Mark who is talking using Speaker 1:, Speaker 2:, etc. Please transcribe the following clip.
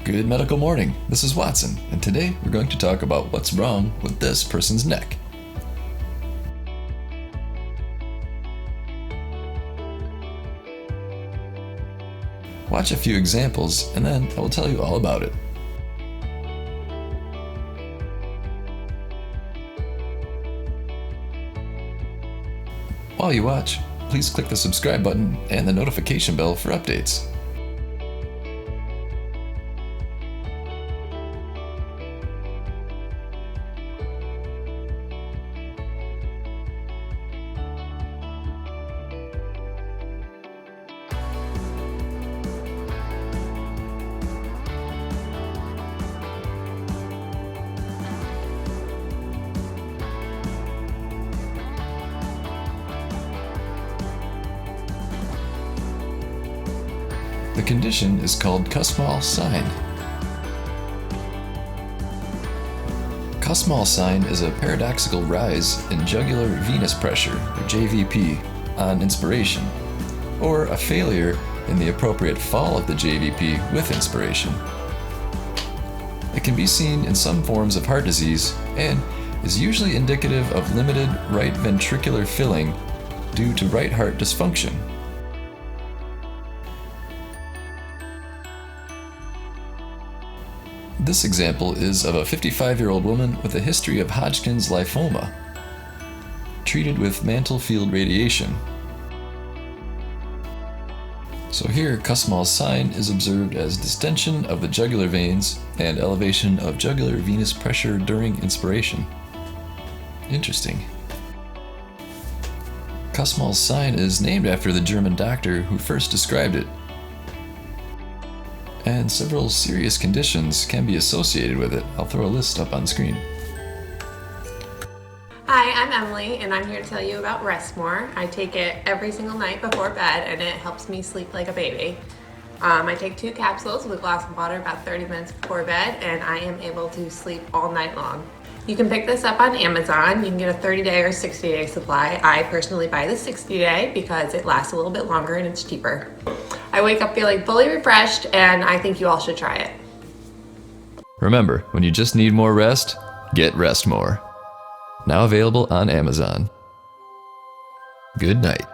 Speaker 1: Good medical morning, this is Watson, and today we're going to talk about what's wrong with this person's neck. Watch a few examples, and then I will tell you all about it. While you watch, please click the subscribe button and the notification bell for updates. The condition is called Kussmaul sign. Kussmaul sign is a paradoxical rise in jugular venous pressure, or JVP, on inspiration, or a failure in the appropriate fall of the JVP with inspiration. It can be seen in some forms of heart disease and is usually indicative of limited right ventricular filling due to right heart dysfunction. This example is of a 55-year-old woman with a history of Hodgkin's lymphoma, treated with mantle field radiation. So here, Kussmaul's sign is observed as distension of the jugular veins and elevation of jugular venous pressure during inspiration. Interesting. Kussmaul's sign is named after the German doctor who first described it, and several serious conditions can be associated with it. I'll throw a list up on screen.
Speaker 2: Hi, I'm Emily, and I'm here to tell you about Rest More. I take it every single night before bed, and it helps me sleep like a baby. I take 2 capsules with a glass of water about 30 minutes before bed, and I am able to sleep all night long. You can pick this up on Amazon. You can get a 30-day or 60-day supply. I personally buy the 60-day because it lasts a little bit longer and it's cheaper. I wake up feeling fully refreshed, and I think you all should try it.
Speaker 1: Remember, when you just need more rest, get Rest More. Now available on Amazon. Good night.